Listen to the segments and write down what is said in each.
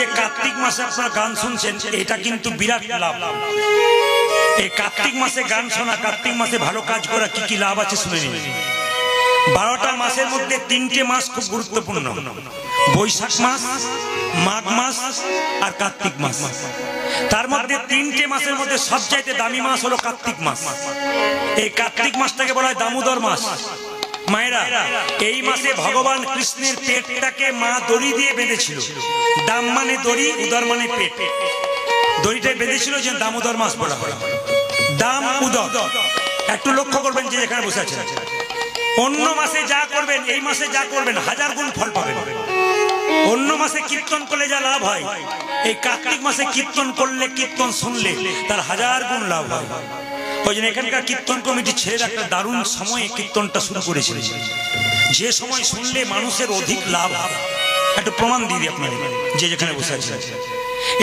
যে কার্তিক মাসে আপনারা গান শুনছেন, এটা কিন্তু বিরাট লাভ। এই কার্তিক মাসে গান শোনা, কার্তিক মাসে ভালো কাজ করা কি কি লাভ আছে শুনে নিন। 12টা মাসের মধ্যে 3টে মাস খুব গুরুত্বপূর্ণ, বৈশাখ মাস, মাঘ মাস আর কার্তিক মাস। তার মধ্যে 3টে মাসের মধ্যে সবচাইতে দামি মাস হলো কার্তিক মাস। এই কার্তিক মাসটাকে বলা হয় দামোদর মাস। মায়েরা, এই মাসে ভগবান কৃষ্ণের পেটটাকে মা দড়ি দিয়ে বেঁধেছিল। দাম মানে দড়ি, উদর মানে পেট। দড়িটাই বেঁধেছিল যে দামোদর মাস বলা হয়। দাম উদর একটু লক্ষ্য করবেন যে এখানে বসে আছেন। অন্য মাসে যা করবেন এই মাসে যা করবেন 1000 গুণ ফল পাবেন। অন্য মাসে কীর্তন করলে যা লাভ হয়, এই কার্তিক মাসে কীর্তন করলে, কীর্তন শুনলে তার 1000 গুণ লাভ হয়। ওই জন্য এখানকার কীর্তন কমিটি ছেলেরা একটা দারুণ সময়ে কীর্তনটা শুরু করেছিল, যে সময় শুনলে মানুষের অধিক লাভ হয়। একটু প্রমাণ দিয়ে দিই আপনাদের যে যেখানে বসে আছে।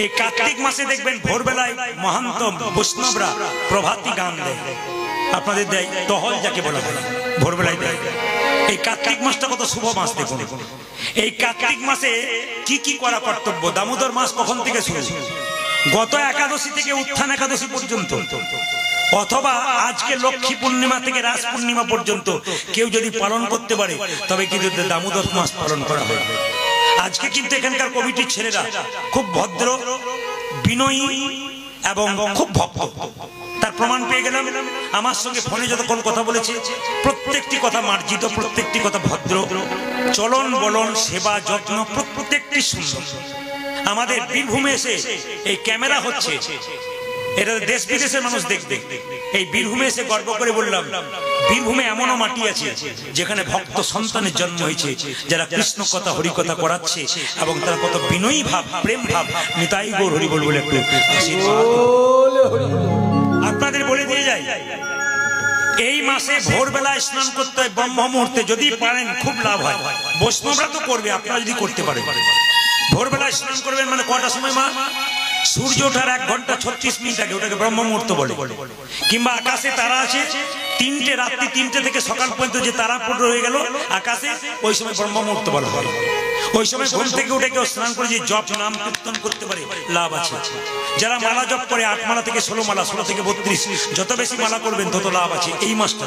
এই কার্তিক মাসে দেখবেন ভোরবেলায় মহান্ত বৈষ্ণবরা প্রভাতী গান দেয়, আপনাদের দেয় টহল যাকে বলা হয়, ভোরবেলায় দেয়। এই কার্তিক মাসটা কত শুভ মাস দেখুন। এই কার্তিক মাসে কি কি করা কর্তব্য। দামোদর মাস কখন থেকে শুরু? গত একাদশী থেকে উত্থান একাদশী পর্যন্ত, অথবা আজকে লক্ষ্মী পূর্ণিমা থেকে রাস পূর্ণিমা পর্যন্ত কেউ যদি পালন করতে পারে তবে কিন্তু দামোদর মাস পালন করা হয়। আজকে কিন্তু এখানকার কমিটির ছেলেরা খুব ভদ্র, বিনয়ী এবং খুব ভক্ত। তার প্রমাণ পেয়ে গেলাম। আমার সঙ্গে ফোনে যতক্ষণ কথা বলেছে প্রত্যেকটি কথা মার্জিত, প্রত্যেকটি কথা ভদ্র, চলন বলন, সেবা যত্ন প্রত্যেকটি সুন্দর। আমাদের বীরভূমে এসে এই ক্যামেরা হচ্ছে, এটা দেশ বিদেশের মানুষ দেখবে। এই বীরভূমে এসে গর্ব করে বললাম, বীরভূমে এমনও মাটি আছে যেখানে ভক্ত সন্তানের জন্ম হয়েছে, যারা কৃষ্ণ কথা হরি কথা করাচ্ছে এবং তারা কত বিনয়ী ভাব, প্রেম ভাব। নিতাই গৌর হরি বল বলে একটু আপনাদের বলে দিয়ে যায়। এই মাসে ভোরবেলায় স্নান করতে হয় ব্রহ্ম মুহূর্তে, যদি পারেন খুব লাভ হয়। বৈষ্ণবরা তো করবে, আপনারা যদি করতে পারেন ভোরবেলায় স্নান করবেন। মানে কটার সময় মা? সূর্য ওঠার 1 ঘন্টা 36 মিনিট আগে, ওটাকে ব্রহ্ম মুহূর্ত বলে। কিংবা আকাশে তারা আছে 3টে, রাত্রি 3টে থেকে সকাল পর্যন্ত যে তারা পূর্ণ হয়ে গেল আকাশে, ওই সময় ব্রহ্ম মুহূর্ত বলা হয়। ওই সময় ঘুম থেকে উঠে কেউ স্নান করে যে জপ নাম কীর্তন করতে পারে, লাভ আছে। যারা মালা জপ করে 8 মালা থেকে 16 মালা, 16 থেকে 32, যত বেশি মালা করবেন তত লাভ আছে। এই মাসটা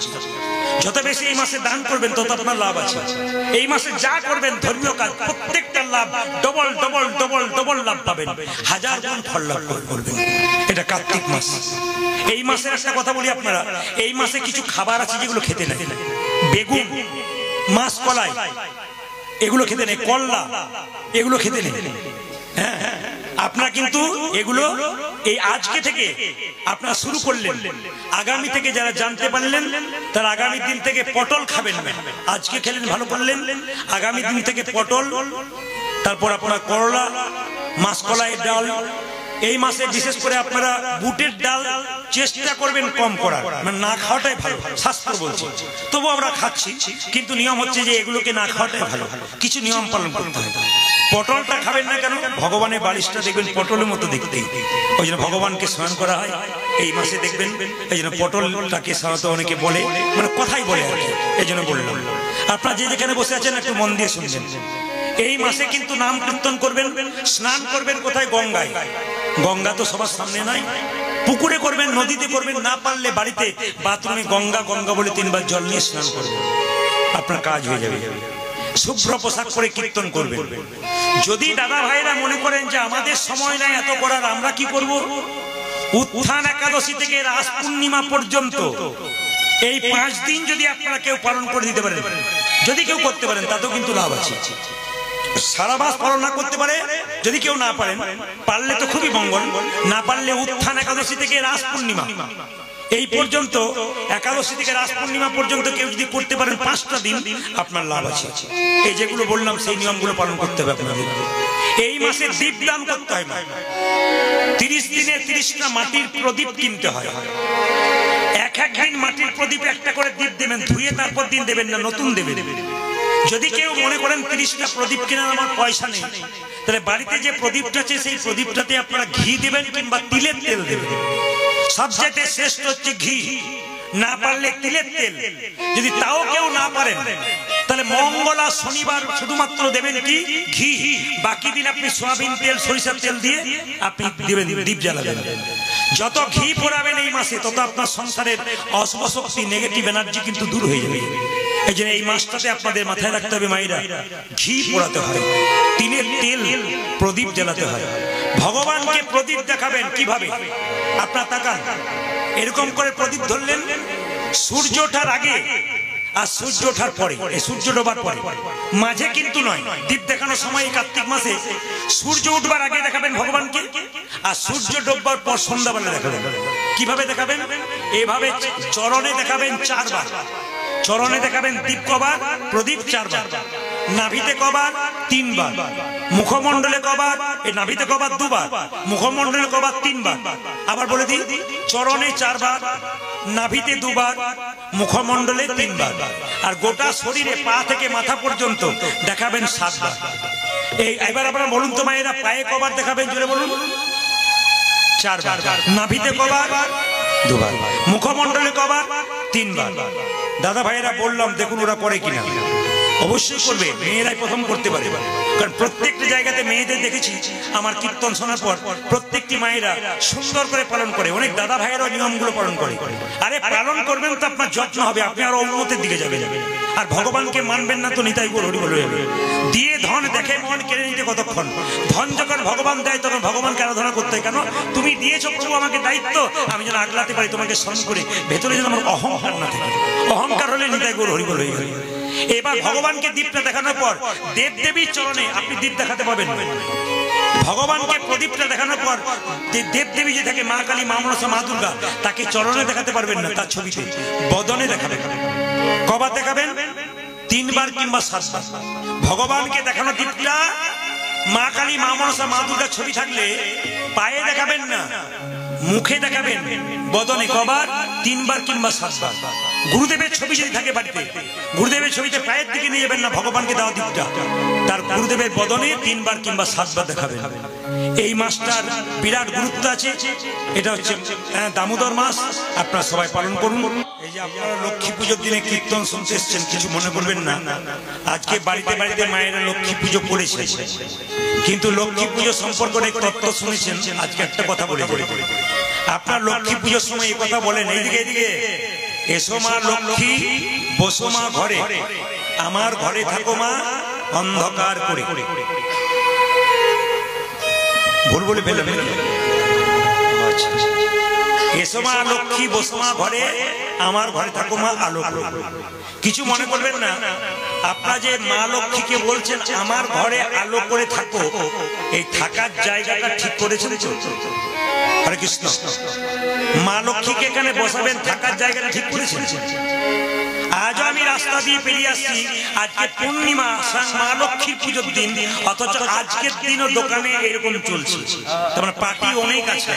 যত বেশি এই মাসে দান করবেন তত আপনার লাভ আছে। এই মাসে যা করবেন ধর্মীয় কাজ প্রত্যেকটা লাভ ডবল ডবল ডবল ডবল লাভ পাবেন, 1000 গুণ ফল লাভ করবেন। এটা কার্তিক মাস। এই মাসের একটা কথা বলি আপনারা, এই মাসে কিছু খাবার আছে যেগুলো খেতে নেই। বেগুন, মাছ, কলাই এগুলো খেতে নেই, কল্লা এগুলো খেতে নেই। হ্যাঁ, আপনারা কিন্তু এগুলো এই আজকে থেকে আপনারা শুরু করলেন। আগামী থেকে যারা জানতে পারলেন তারা আগামী দিন থেকে পটল খাবেন না। আজকে খেলেন, ভালো করলেন, আগামী দিন থেকে পটল, তারপর আপনার করলা, মাসকলাইয়ের ডাল। এই মাসে বিশেষ করে আপনারা বুটের ডাল চেষ্টা করবেন কম করার, মানে না খাওয়াটাই ভালো, শাস্ত্র বলছে। তবু আমরা খাচ্ছি, কিন্তু নিয়ম হচ্ছে যে এগুলোকে না খাওয়াটাই ভালো, কিছু নিয়ম পালন করতে হবে। পটলটা খাবেন না কেন? ভগবানের বালিশটা দেখবেন পটলের মতো দেখতে, ওই জন্য ভগবানকে স্নান করা হয় এই মাসে দেখবেন। এই জন্য পটলটাকে সাধারণত অনেকে বলে, মানে কথাই বলে আর কি, এই জন্য বললাম। আপনারা যে যেখানে বসে আছেন একটু মন দিয়ে শুনবেন। এই মাসে কিন্তু নাম কীর্তন করবেন, স্নান করবেন কোথায়? গঙ্গায়। গঙ্গা তো সবার সামনে নাই, পুকুরে করবেন, নদীতে করবেন, না পারলে বাড়িতে বাথরুমে গঙ্গা গঙ্গা বলে 3 বার জল নিয়ে স্নান করবেন, আপনার কাজ হয়ে যাবে। শুভ্র পোশাক পরে কীর্তন করবেন। যদি দাদা ভাইরা মনে করেন যে আমাদের সময় নাই এত করার, আমরা কি করব? উত্থান একাদশী থেকে রাস পূর্ণিমা পর্যন্ত এই 5 দিন যদি আপনারা কেউ পালন করে দিতে পারেন, যদি কেউ করতে পারেন তাতেও কিন্তু লাভ আছে। সারা মাস পালন না করতে পারে, যদি কেউ না পারেন, পারলে তো খুবই মঙ্গল, না পারলে উত্থান একাদশী থেকে রাস পূর্ণিমা এই পর্যন্ত, একাদশী থেকে রাস পূর্ণিমা পর্যন্ত কেউ যদি করতে পারেন 5টা দিন, আপনার লাভ আছে। এই যেগুলো বললাম সেই নিয়মগুলো পালন করতে হবে আপনাদের। এই মাসে দীপদান করতে হয়। 30 দিনে 30টা মাটির প্রদীপ কিনতে হয়। এক দিন মাটির প্রদীপ একটা করে দীপ দেবেন, ধুয়ে তারপর দিন দেবেন না, নতুন দেবেন। যদি কেউ মনে করেন 30টা প্রদীপ কেনার আমার পয়সা নেই, তাহলে বাড়িতে যে প্রদীপটা আছে সেই প্রদীপটাতে আপনারা ঘি দেবেন কিংবা তিলের তেল দেবেন। সবচেয়ে শ্রেষ্ঠ হচ্ছে ঘি, না পারলে তিলের তেল। যদি তাও কেউ না পারেন তাহলে মঙ্গল আর শনিবার শুধুমাত্র দেবেন কি ঘি, বাকি দিন আপনি সয়াবিন তেল সরিষার তেল দিয়ে আপনি দিবেন, দীপ জ্বালাবেন। যত ঘি পোড়াবেন এই মাসে তত আপনার সংসারের অশুভ শক্তি, নেগেটিভ এনার্জি কিন্তু দূর হয়ে যাবে। এই জন্য এই মাসটাতে আপনাদের মাথায় রাখতে হবে মায়েরা, ঘি পোড়াতে হয়, তিলের তেল প্রদীপ জ্বালাতে হয়। ভগবানকে প্রদীপ দেখাবেন কিভাবে? আপনার তাকান, এরকম করে প্রদীপ ধরলেন, সূর্য ওঠার আগে আর সূর্য ওঠার পরে, এই সূর্য ডোবার পরে, মাঝে কিন্তু নয়। দীপ দেখানোর সময় কার্তিক মাসে সূর্য উঠবার আগে দেখাবেন ভগবানকে, আর সূর্য ডোববার পর সন্ধ্যাবেলা দেখাবেন। কিভাবে দেখাবেন? এভাবে চরণে দেখাবেন 4 বার, চরণে দেখাবেন দীপ কবার, প্রদীপ 4 বার, নাভিতে কবার 3 বার, মুখমণ্ডলে কবার, এই নাভিতে কবার 2 বার, মুখমণ্ডলে কবার 3 বার। আবার বলে দিই, চরণে 4 বার, নাভিতে 2 বার, মুখমণ্ডলে 3 বার, আর গোটা শরীরে পা থেকে মাথা পর্যন্ত দেখাবেন 7 বার। এই এবার আপনারা বলুন তো মায়েরা, পায়ে কবার দেখাবেন? জোরে বলুন। 4 বার। নাভিতে কবার? 2 বার। মুখমণ্ডলে কবার? 3 বার। দাদা ভাইয়েরা বললাম, দেখুন ওরা করে কিনা। অবশ্যই করবে, মেয়েরাই প্রথম করতে পারে, কারণ প্রত্যেকটি জায়গাতে মেয়েদের দেখেছি আমার কীর্তন শোনার পর প্রত্যেকটি মায়েরা সুন্দর করে পালন করে। অনেক দাদা ভাইয়েরা নিয়মগুলো পালন করে। আরে পালন করবেন তো আপনার যত্ন হবে, আপনি আরো উন্নতির দিকে যাবেন। আর ভগবানকে মানবেন না তো নিতাই গৌর হরি বল হয়ে যাবে। দিয়ে ধন দেখে মন কেড়ে নিতে কতক্ষণ? ধন যখন ভগবান দেয় তখন ভগবানকে আরাধনা করতে হয়। কেন? তুমি দিয়েছো প্রভু আমাকে দায়িত্ব, আমি যেন আগলাতে পারি, তোমাকে স্মরণ করে ভেতরে যেন আমার অহংকার না থাকে। অহংকার হলে নিতাই গৌর হরি বল হয়ে যাবে। এবার ভগবানকে দীপটা দেখানোর পর দেব দেবীর চরণে আপনি দীপ দেখাতে পাবেন। ভগবানকে প্রদীপটা দেখানোর পর দেব দেবী যে থাকে, মা কালী, মা মনসা, মা দুর্গা, তাকে চরণে দেখাতে পারবেন না, তার ছবিতে বদনে দেখাবেন। কবার দেখাবেন? 3 বার কিংবা 7 বার। ভগবানকে দেখানো দীপটা মা কালী, মা মনসা, মা দুর্গার ছবি থাকলে পায়ে দেখাবেন না, মুখে দেখাবেন, বদনে। কবার? 3 বার কিংবা 7 বার। গুরুদেবের ছবি যদি থাকে বাড়িতে, গুরুদেবের ছবিতে পায়ের দিকে নিয়ে যাবেন না, ভগবানকে দেওয়া দীপটা তার গুরুদেবের বদনে 3 বার কিংবা 7 বার দেখাবেন। এই মাসটার বিরাট গুরুত্ব আছে। এটা হচ্ছে দামোদর মাস, আপনারা সবাই পালন করুন। এই যে আপনারা লক্ষ্মী পুজোর দিনে কীর্তন শুনতে এসছেন, কিছু মনে করবেন না। আজকে বাড়িতে বাড়িতে মায়েরা লক্ষ্মী পুজো করেছে, কিন্তু লক্ষ্মী পুজো সম্পর্কে অনেক তত্ত্ব শুনেছেন। আজকে একটা কথা বলে বলে আপনার লক্ষ্মী পুজোর সময় এই কথা বলেন, এইদিকে এইদিকে, এসো মা লক্ষ্মী, বসো মা ঘরে, আমার ঘরে থাকো মা অন্ধকার করে। ভুল বলে ফেললাম? এসো মা লক্ষ্মী, বসো মা ঘরে, আমার ঘরে থাকো মা আলো করে। কিছু মনে করবেন না, আপনারা যে মা লক্ষ্মীকে বলছেন আমার ঘরে আলো করে থাকো, এই থাকার জায়গাটা ঠিক করেছেন তো? হরে কৃষ্ণ। মা লক্ষ্মীকে এখানে বসাবেন, থাকার জায়গাটা ঠিক করেছেন? আজ আমি রাস্তা দিয়ে পেরিয়ে আসছি, আজকে পূর্ণিমা, মা লক্ষ্মীর পুজোর দিন, অথচ আজকের দিনও দোকানে এরকম চলছে। তোমার পার্টি অনেক আছে,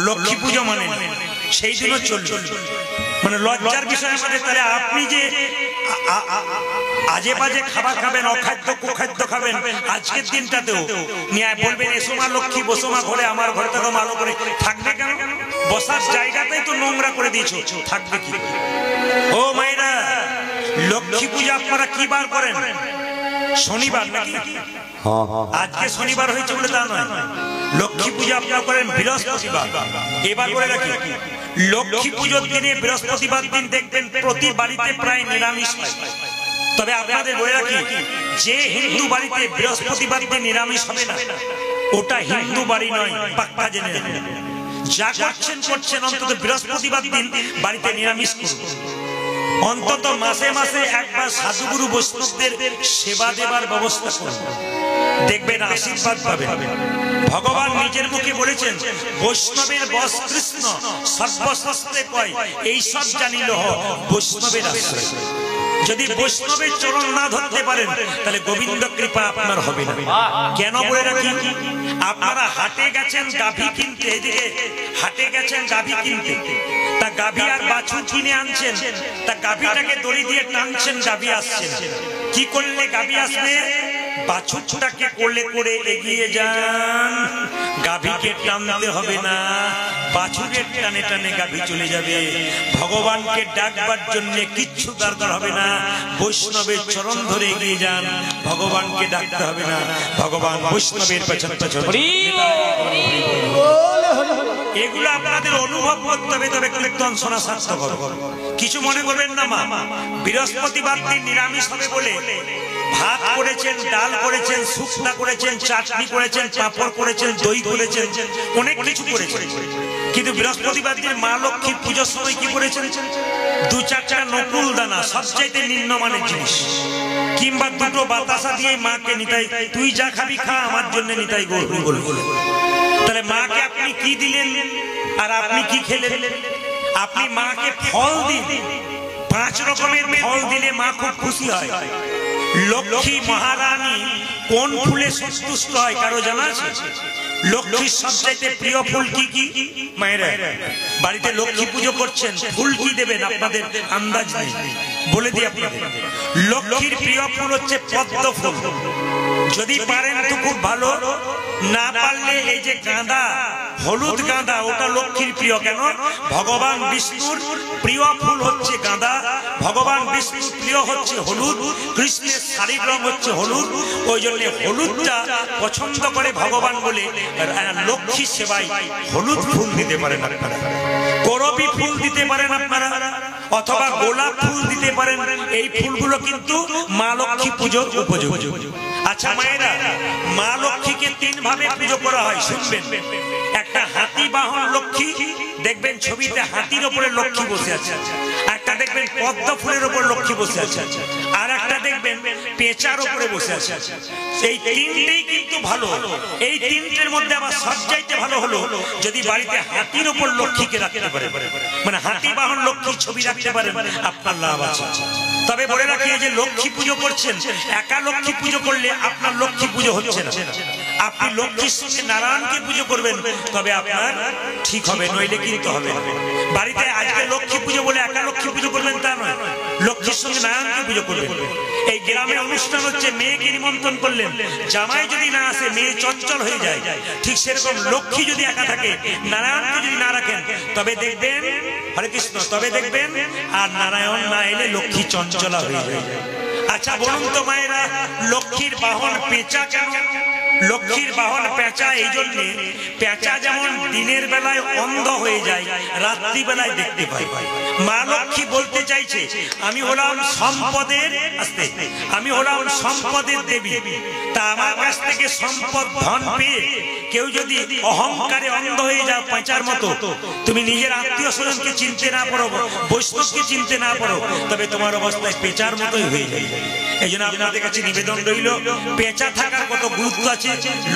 লক্ষ্মী পুজো মানে সেই দিনও চলছে। মানে লজ্জার বিষয় আমাদের। তাহলে আপনি যে আজে বাজে খাবার খাবেন, অখাদ্য কুখাদ্য খাবেন, আজকের দিনটাতেও নিয়ে বলবেন এসো মা লক্ষ্মী, বসো মা ঘরে, আমার ঘরে থাকো আলো করে। থাকবে কেন? বসার জায়গাটাই তো নোংরা করে দিয়েছো, থাকবে কি? ও মায়েরা, লক্ষ্মী পূজা আপনারা কি বার করেন? শনিবার নাকি? আজকে শনিবার হয়েছে বলে তা নয়, লক্ষ্মী পূজা আপনারা করেন বৃহস্পতিবার। এবার বলে রাখি, লক্ষ্মী পুজোর দিনে বৃহস্পতিবার দিন দেখবেন প্রতি বাড়িতে প্রায় নিরামিষ হয়। তবে আপনাদের বলে রাখি, যে হিন্দু বাড়িতে বৃহস্পতিবার দিন নিরামিষ হবে না, ওটা হিন্দু বাড়ি নয়, পাক্কা জেনে নেবেন। যা করছেন করছেন, অন্তত বৃহস্পতিবার দিন বাড়িতে নিরামিষ করুন। অন্তত মাসে মাসে একবার সাধুগুরু বৈষ্ণবদের সেবা দেবার ব্যবস্থা করুন, দেখবেন আশীর্বাদ পাবেন। ভগবান নিজের মুখে বলেছেন, বৈষ্ণবের বশ কৃষ্ণ, সর্বশাস্ত্রে কয় এই সব জানিল বৈষ্ণবের আশ্রয়। যদি বৈষ্ণবের চরণ না ধরতে পারেন, তাহলে গোবিন্দ কৃপা আপনার হবে না। কেন বলে রাখি, আপনারা হাটে গেছেন গাভী কিনতে, এদিকে হাটে গেছেন গাভী কিনতে, তা গাভী আর বাছুর কিনে আনছেন, তা গাভীটাকে দড়ি দিয়ে টানছেন, গাভী আসছেন। কি করলে গাভী আসবে? বাছুরটাকে কোলে করে এগিয়ে যান, গাভীকে টানতে হবে না, বাছুরের টানে টানে গাভী চলে যাবে। ভগবানকে ডাকবার জন্য কিচ্ছু দরকার হবে না, বৈষ্ণবের চরণ ধরে এগিয়ে যান, ভগবানকে ডাকতে হবে না, ভগবান বৈষ্ণবের পেছন পেছন। এগুলো আপনাদের অনুভব করতে হবে, তবে কীর্তন শোনা সার্থক হবে। কিছু মনে করবেন না মা, বৃহস্পতিবার দিন নিরামিষ হবে বলে ভাত করেছেন, ডাল করেছেন, শুকনা করেছেন, চাটনি করেছেন, পাঁপড় করেছেন, দই করেছেন, অনেক কিছু করেছেন, কিন্তু বৃহস্পতিবার দিন মা লক্ষ্মীর পুজোর সময় কি করেছেন? 2-4টা নকুল দানা, সবচাইতে নিম্নমানের জিনিস, কিংবা 2টো বাতাসা দিয়ে মাকে নিতাই, তুই যা খাবি খা, আমার জন্য নিতাই গৌর বলে। তাহলে মাকে আপনি কি দিলেন আর আপনি কি খেলেন? আপনি মাকে ফল দিন, 5 রকমের ফল দিলে মা খুব খুশি হয়। লক্ষ্মী মহারানী কোন ফুলে সন্তুষ্ট হয় কারো জানা আছে? লক্ষ্মীর সবচাইতে প্রিয় ফুল কি কি? মায়েরা বাড়িতে লক্ষ্মী পুজো করছেন, ফুল কি দেবেন আপনাদের আন্দাজ নেই, বলে দিই আপনাদের। লক্ষ্মীর প্রিয় ফুল হচ্ছে পদ্ম ফুল। যদি পারেন তো খুব ভালো, না পারলে এই যে গাঁদা, হলুদ গাঁদা, ওটা লক্ষ্মীর প্রিয়। কেন? ভগবান বিষ্ণুর প্রিয় ফুল হচ্ছে গাঁদা, ভগবান বিষ্ণুর প্রিয় হচ্ছে হলুদ, কৃষ্ণের শাড়ির রং হচ্ছে হলুদ, ওই জন্য হলুদটা পছন্দ করে ভগবান বলে লক্ষ্মী সেবায় হলুদ ফুল দিতে পারেন আপনারা, করবী ফুল দিতে পারেন আপনারা, অথবা গোলাপ ফুল দিতে পারেন। এই ফুলগুলো কিন্তু মা লক্ষ্মী পুজোর উপযোগী। আচ্ছা মায়েরা, মা লক্ষ্মীকে 3 ভাবে পুজো করা হয়, শুনবেন। একটা হাতি বাহন লক্ষ্মী, দেখবেন ছবিতে হাতির উপরে লক্ষ্মী বসে আছে, একটা দেখবেন পদ্ম ফুলের উপর লক্ষ্মী বসে আছে, আর একটা দেখবেন পেঁচার উপরে বসে আছে। এই 3টেই কিন্তু ভালো। এই 3টের মধ্যে আবার সবচাইতে ভালো হলো যদি বাড়িতে হাতির উপর লক্ষ্মীকে রাখতে পারে, মানে হাতি বাহন লক্ষ্মীর ছবি রাখতে পারেন, আপনার লাভ আছে। তবে বলে রাখি, যে লক্ষ্মী পুজো করছেন, একা লক্ষ্মী পুজো করলে আপনার লক্ষ্মী পুজো হচ্ছে না। আপনি লক্ষ্মীর সঙ্গে নারায়ণকে পুজো করবেন, তবে আপনার ঠিক হবে, নইলে কিন্তু হবে। বাড়িতে আজকে লক্ষ্মী পুজো বলে একা লক্ষ্মী পুজো করবেন তা নয়, লক্ষ্মীর সঙ্গে নারায়ণকে পুজো করবেন। এই গ্রামে অনুষ্ঠান হচ্ছে, মেয়েকে নিমন্ত্রণ করলেন, জামাই যদি না আসে মেয়ে চঞ্চল হয়ে যায়, ঠিক সেরকম লক্ষ্মী যদি একা থাকে, নারায়ণকে যদি না রাখেন, তবে দেখবেন, হরে কৃষ্ণ, তবে দেখবেন আর নারায়ণ না এলে লক্ষ্মী চঞ্চলা হয়ে যায়। আচ্ছা বলুন তো মায়েরা, লক্ষ্মীর বাহন পেঁচা কেন? লক্ষ্মীর বাহন পেঁচা এই জন্য, পেঁচা যেমন দিনের বেলায় অন্ধ হয়ে যায়, রাত্রি বেলায় দেখতে পাই। মা লক্ষ্মী বলতে চাইছে, আমি হলাম সম্পদের, আমি হলাম সম্পদের দেবী, তা আমার কাছ থেকে সম্পদ ধন পেয়ে কেউ যদি অহংকারে অন্ধ হয়ে যাও পেঁচার মতো, তুমি নিজের আত্মীয় স্বজনকে চিনতে না পারো, বৈষ্ণবকে চিনতে না পারো, তবে তোমার অবস্থায় পেঁচার মতোই হয়ে যায়। এই জন্য আপনাদের কাছে নিবেদন রইল, পেঁচা থাকার কত গুরুত্ব আছে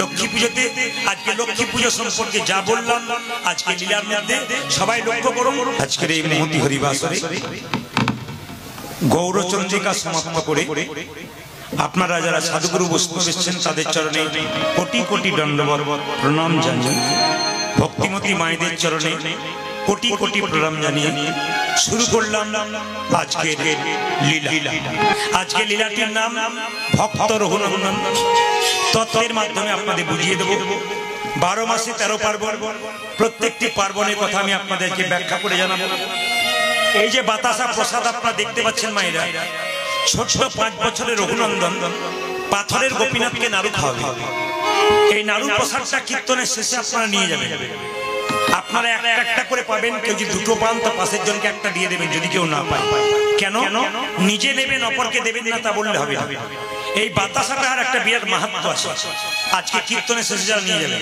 লক্ষ্মী পুজোতে। আজকে লক্ষ্মী পুজো সম্পর্কে যা বললাম আজকে লীলার মধ্যে সবাই লক্ষ্য করুন। আজকের এই মহতি হরিবাসরে গৌরচন্দ্রিকা সমাপ্ত করে আপনারা যারা সাধুগুরু বৈষ্ণব এসেছেন তাদের চরণে কোটি কোটি দণ্ডবত প্রণাম জানিয়ে, ভক্তিমতী মায়েদের চরণে কোটি কোটি প্রণাম জানিয়ে শুরু করলাম আজকের লীলা। আজকে লীলাটির নাম ভক্ত রঘুনন্দন। তত্ত্বের মাধ্যমে আপনাদের বুঝিয়ে দেব 12 মাসে 13 পার্বণ, প্রত্যেকটি পার্বণের কথা আমি আপনাদেরকে ব্যাখ্যা করে জানাবো। এই যে বাতাসা প্রসাদ আপনারা দেখতে পাচ্ছেন মায়েরা, ছোট 5 বছরের রঘুনন্দন পাথরের গোপীনাথকে নাড়ু খাওয়াবে। এই নাড়ু প্রসাদটা কীর্তনের শেষে আপনারা নিয়ে যাবেন। আপনারা একটা করে পাবেন, কেউ যদি 2টো পান তো পাশের জনকে একটা দিয়ে দেবেন যদি কেউ না পায়। কেন? নিজে নেবেন অপরকে দেবেন না তা বললে হবে না। এই বাতাসাটার একটা বিরাট মাহাত্ম্য আছে। আজকে কীর্তনের শেষে যারা নিয়ে যাবেন,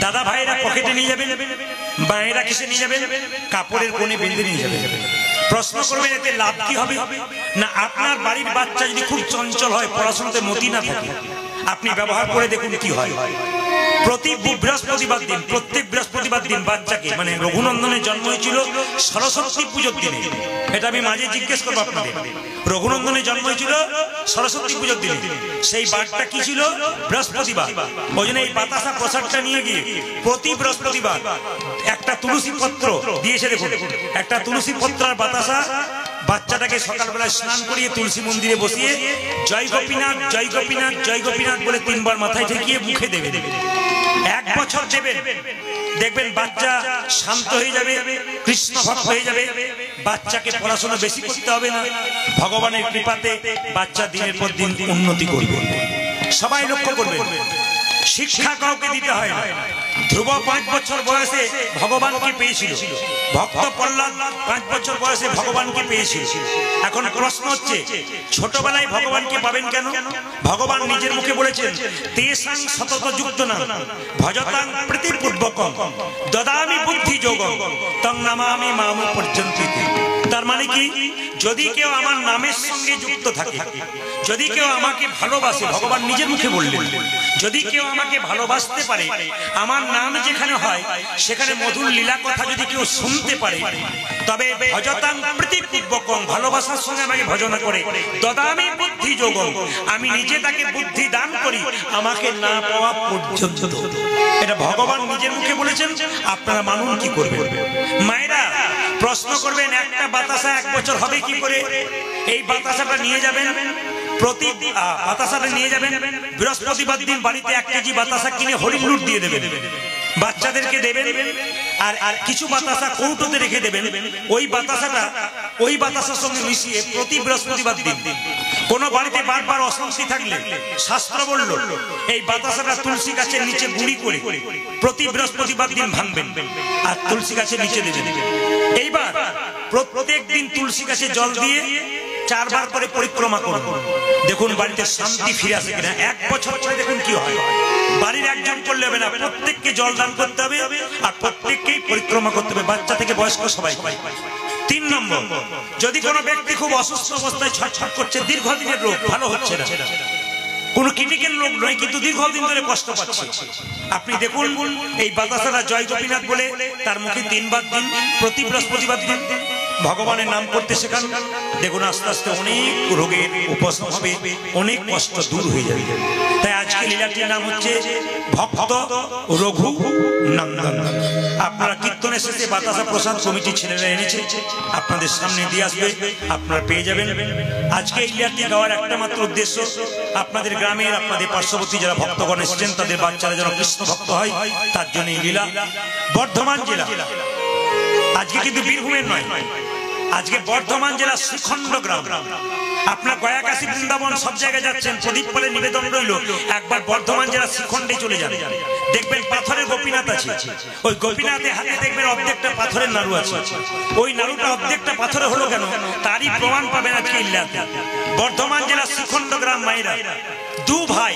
দাদা ভাইরা পকেটে নিয়ে যাবেন, মায়েরা কিসে নিয়ে যাবেন? কাপড়ের কোণে বেঁধে নিয়ে যাবেন। প্রশ্ন করবেন এতে লাভ কি হবে? না, আপনার বাড়ির বাচ্চা যদি খুব চঞ্চল হয়, পড়াশোনাতে মতি না থাকে, আপনি ব্যবহার করে দেখুন কি হয়। প্রতি বৃহস্পতিবার দিন, প্রত্যেক বৃহস্পতিবার দিন বাচ্চাকে, মানে রঘুনন্দনের জন্ম হয়েছিল সরস্বতী পুজোর দিনে, এটা আমি মাঝে জিজ্ঞেস করবো আপনাদের। রঘুনন্দনের জন্ম হয়েছিল সরস্বতী পুজোর দিনে, সেই বারটা কি ছিল? বৃহস্পতিবার। ওই জন্য এই বাতাসা প্রসাদটা নিয়ে গিয়ে প্রতি বৃহস্পতিবার একটা তুলসী পত্র দিয়েছে, দেখুন একটা তুলসী পত্র আর বাতাসা বাচ্চাটাকে সকালবেলা স্নান করিয়ে তুলসী মন্দিরে বসিয়ে জয় গোপীনাথ জয় গোপীনাথ জয় গোপীনাথ বলে 3 বার মাথায় ঠেকিয়ে মুখে দেবে। 1 বছর দেবেন, দেখবেন বাচ্চা শান্ত হয়ে যাবে, কৃষ্ণ ভক্ত হয়ে যাবে। বাচ্চাকে পড়াশোনা বেশি করতে হবে না, ভগবানের কৃপাতে বাচ্চা দিনের পর দিন উন্নতি করবে। সবাই লক্ষ্য করবেন, শিক্ষা কাউকে দিতে হয় না। ধ্রুব 5 বছর বয়সে ভগবানকে পেয়েছিল, ভক্ত প্রহ্লাদ 5 বছর বয়সে ভগবানকে পেয়েছিল। এখন প্রশ্ন হচ্ছে, ছোটবেলায় ভগবানকে পাবেন কেন? ভগবান নিজের মুখে বলেছেন, তেষাং সতত যুক্ত না ভজতাং প্রীতিপূর্বকং দদামি বুদ্ধি যোগং তং নামামি মাম পর্যন্তিতে। তার মানে কি, যদি কেউ আমার নামের সঙ্গে যুক্ত থাকে, যদি কেউ আমাকে ভালোবাসে, ভগবান নিজের মুখে বললেন, যদি কেউ আমাকে ভালোবাসতে পারে, আমার নাম যেখানে হয় সেখানে মধুর লীলা কথা যদি কেউ শুনতে পারে, তবে ভজতাং প্রীতিপূর্বকং ভালোবাসার সঙ্গে আমাকে ভজন করে, দদামি বুদ্ধি যোগং আমি নিজে তাকে বুদ্ধি দান করি আমাকে না পাওয়া পর্যন্ত। এটা ভগবান নিজের মুখে বলেছেন, আপনারা মানুন কি করবেন? মায়েরা প্রশ্ন করবেন, একটা বাতাসা 1 বছর হবে কি করে? এই বাতাসাটা নিয়ে যাবেন, প্রতি বাতাসাটা নিয়ে যাবেন, বৃহস্পতিবার দিন বাড়িতে 1 কেজি বাতাসা কিনে হরিণ লুট দিয়ে দেবেন, বাচ্চাদেরকে দেবেন। আর কিছু বাতাসা কৌটোতে রেখে দেবেন। ওই বাতাসার সঙ্গে মিশিয়ে প্রতি বৃহস্পতিবার দিন কোন বাড়িতে বারবার অশান্তি থাকলে শাস্ত্র বলল এই বাতাসাটা তুলসী গাছের নিচে গুঁড়ি করে প্রতি বৃহস্পতিবার দিন ভাঙবেন আর তুলসী গাছের নিচে দেবেন। এইবার প্রত্যেক দিন তুলসী গাছে জল দিয়ে 4 বার করে পরিক্রমা করুন, দেখুন বাড়িতে শান্তি ফিরে আসে কিনা। 1 বছর পরে দেখুন কি হয়। বাড়ির একজন করলে হবে না, প্রত্যেককে জল দান করতে হবে আর প্রত্যেককেই পরিক্রমা করতে হবে, বাচ্চা থেকে বয়স্ক সবাই। 3 নম্বর, যদি কোনো ব্যক্তি খুব অসুস্থ অবস্থায় ছটছট করছে, দীর্ঘদিনের রোগ, ভালো হচ্ছে না, কোনো ক্রিটিক্যাল রোগ নয় কিন্তু দীর্ঘদিন ধরে কষ্ট পাচ্ছে, আপনি দেখুন এই বাতাসাটা জয় গোপীনাথ বলে তার মুখে 3 বার দিন, প্রতি বৃহস্পতিবার দিন ভগবানের নাম করতে শেখান, দেখুন আস্তে আস্তে অনেক রোগের উপশম হবে, অনেক কষ্ট দূর হয়ে যাবে। তাই আজকে লীলাটির নাম হচ্ছে ভক্ত রঘু নন্দন। আপনারা কীর্তনের শেষে বাতাসা প্রসাদ কমিটির ছেলেরা এনেছে, আপনাদের সামনে দিয়ে আসবে, আপনারা পেয়ে যাবেন। আজকে এই লীলাটি গাওয়ার একটা মাত্র উদ্দেশ্য, আপনাদের গ্রামের, আপনাদের পার্শ্ববর্তী যারা ভক্তগণ এসেছেন তাদের বাচ্চারা যেন কৃষ্ণ ভক্ত হয়, তার জন্য এই লীলা। বর্ধমান জেলা, আজকে কিন্তু বীরভূমের নয়, আজকে বর্ধমান জেলা শ্রীখণ্ড গ্রাম। আপনার গয়া কাশী বৃন্দাবন সব জায়গায় যাচ্ছেন, প্রদীপ বলে নিবেদন রইল, একবার বর্ধমান জেলা শ্রীখণ্ডে চলে যান, দেখবেন পাথরের গোপীনাথ আছে। ওই গোপীনাথের হাতে দেখবেন অর্ধেকটা পাথরের নাড়ু আছে। ওই নাড়ুটা অর্ধেকটা পাথরে হলো কেন, তারই প্রমাণ পাবেন আজকে ইল্লাতে। বর্ধমান জেলা শ্রীখণ্ড গ্রাম মায়েরা 2 ভাই,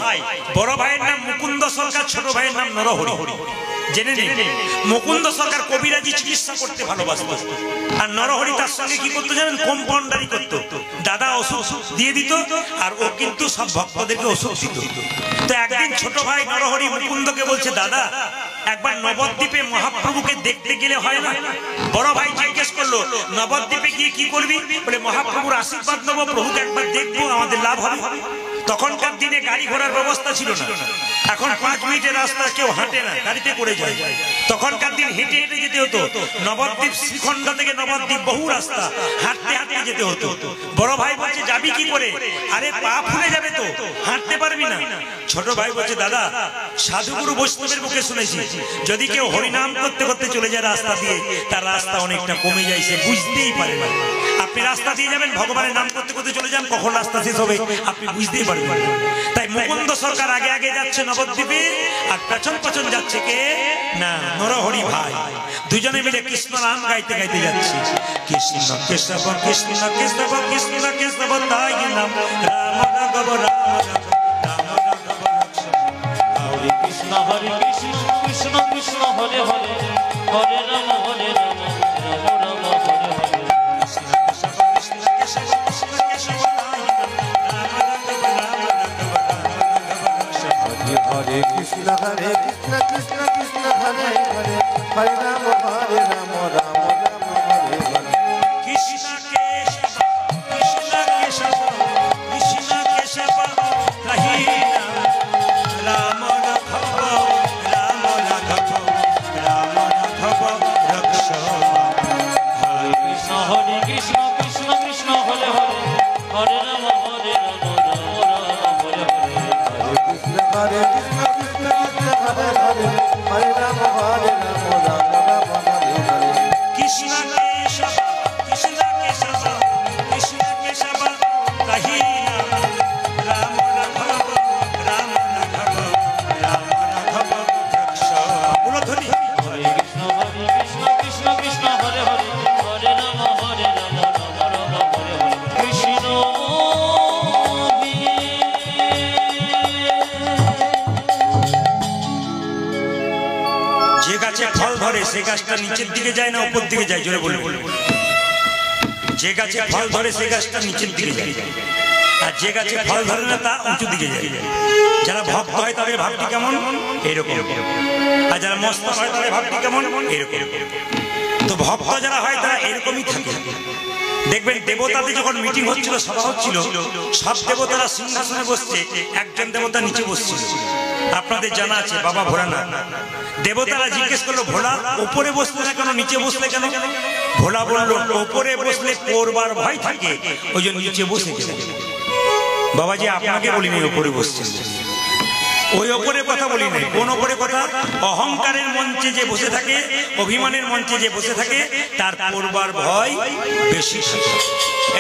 বড় ভাইয়ের নাম মুকুন্দ সরকার, ছোট ভাইয়ের নাম নরহরি। জেনে নিন, মুকুন্দ সরকার কবিরাজি চিকিৎসা করতে ভালোবাসত, আর নরহরি তার সঙ্গে কি করতো জানেন, কম্পাউন্ডারি করতো। দাদা ওষুধ দিয়ে দিত আর ও কিন্তু সব ভক্তদেরকে ওষুধ দিত। তো একদিন ছোট ভাই নরহরি মুকুন্দকে বলছে, দাদা একবার নবদ্বীপে মহাপ্রভুকে দেখতে গেলে হয় না? বড় ভাই জিজ্ঞেস করলো, নবদ্বীপে গিয়ে কি করবি? বলে মহাপ্রভুর আশীর্বাদ নেবো, প্রভুকে একবার দেখবো, আমাদের লাভ হবে। তখনকার দিনে গাড়ি ঘোড়ার ব্যবস্থা ছিল না, এখন 5 মিনিটের রাস্তা কেউ হাঁটে না, গাড়িতে করে যায়। তখনকার দিন হেঁটে হেঁটে যেতে হতো, নবদ্বীপ শ্রীখণ্ড থেকে নবদ্বীপ বহু রাস্তা, হাঁটতে হাঁটতে যেতে হতো। বড় ভাই বলছে, যাবি কি করে? আরে পা ফুলে যাবে তো, হাঁটতে পারবি না। ছোট ভাই বলছে, দাদা সাধুগুরু বৈষ্ণবের মুখে শুনেছি যদি কেউ হরিনাম করতে করতে চলে যায় রাস্তা দিয়ে, তার রাস্তা অনেকটা কমে যায়, সে বুঝতেই পারে না। আপনি রাস্তা দিয়ে যাবেন, ভগবানের নাম করতে করতে চলে যান, কখন রাস্তা শেষ হবে আপনি বুঝতেই পারবেন। তাই মুকুন্দ সরকার আগে আগে যাচ্ছে নবদ্বীপে, আর পেছন পেছন যাচ্ছে কে না, নরহরি ভাই। দুজনে মিলে কৃষ্ণ নাম গাইতে গাইতে যাচ্ছে, কৃষ্ণ কেশব কৃষ্ণ কেশব কৃষ্ণ কেশব তাই নাম, রাম রাঘব রাম রাঘব রাম রাঘব হরে কৃষ্ণ কৃষ্ণ কৃষ্ণ হরে হরে হরে রাম হরে Ram Ram Ram Hare Hare. Hare Krishna Krishna Krishna Hare Hare Hare Rama Rama Rama Hare Hare. Krishna Keshava Krishna Keshava Krishna Keshava Rahina Rama Raghava Rama Raghava Rama Raghava Rakshava. Hare Krishna Krishna Krishna Hare Hare Ram হরে রাম রাম রাম হরে হরে কৃষ্ণ কেশব কৃষ্ণ কেশব কৃষ্ণ কেশব কহি রাম রাঘব রাম রাঘব রাম রাঘব রক্ষ উলধ্বনি হরে কৃষ্ণ কৃষ্ণ কৃষ্ণ হরে হরে হরে রাম রাম রাম হরে হরে কৃষ্ণ যে গাছে ফল ধরে সে গাছটা নিচের দিকে যায় না উপর দিকে যায়, জোরে বলে বলে। যে গাছে ফল ধরে সে গাছটা নিচের দিকে যায়, আর যে গাছে ফল ধরে না তা উঁচু দিকে যায়। যারা ভক্ত হয় তাদের ভাবটি কেমন? এরকম। আর যারা মস্ত হয় তাদের ভাবটি কেমন? এরকম। তো ভক্ত যারা হয় তারা এরকমই থাকে। দেখবেন দেবতাদের যখন মিটিং হচ্ছিল, সভা হচ্ছিল, সব দেবতারা সিংহাসনে বসছে, একজন দেবতা নিচে বসছিল। আপনাদের জানা আছে বাবা ভোলানাথ। দেবতারা জিজ্ঞেস করলো, ভোলা উপরে বসলে না কেন, নিচে বসলে কেন? ভোলা বললো, উপরে বসলে পড়বার ভয় থাকে, ওই জন্য নিচে বসে গেল। বাবাজি আপনাকে বলিনি উপরে বসছেন, ওই ওপরে কথা বলি নাই। কোন ওপরে কথা? অহংকারের মঞ্চে যে বসে থাকে, অভিমানের মঞ্চে যে বসে থাকে, তার পড়বার ভয় বেশি থাকে।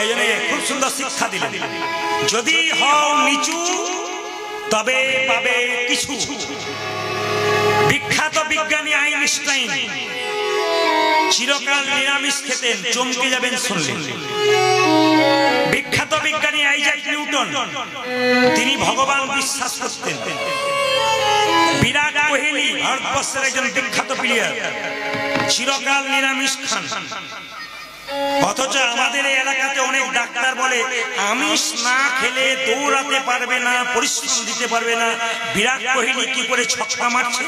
এই জন্য খুব সুন্দর শিক্ষা দিলেন, যদি হও নিচু তবে পাবে কিছু। বিখ্যাত বিজ্ঞানী আইনস্টাইন চিরকাল নিরামিষ খেতেন, চমকে যাবেন শুনলেন। বিখ্যাত বিজ্ঞানী আইজাক নিউটন, তিনি ভগবান বিশ্বাস করতেন। বিরাট কোহলি ভারতবর্ষের একজন বিখ্যাত প্লেয়ার, চিরকাল নিরামিষ খান। অথচ আমাদের এই এলাকাতে অনেক ডাক্তার বলে আমিষ না খেলে দৌড়াতে পারবে না, পরিশ্রম দিতে পারবে না। বিরাট কোহলি কি করে ছক্কা মারছে?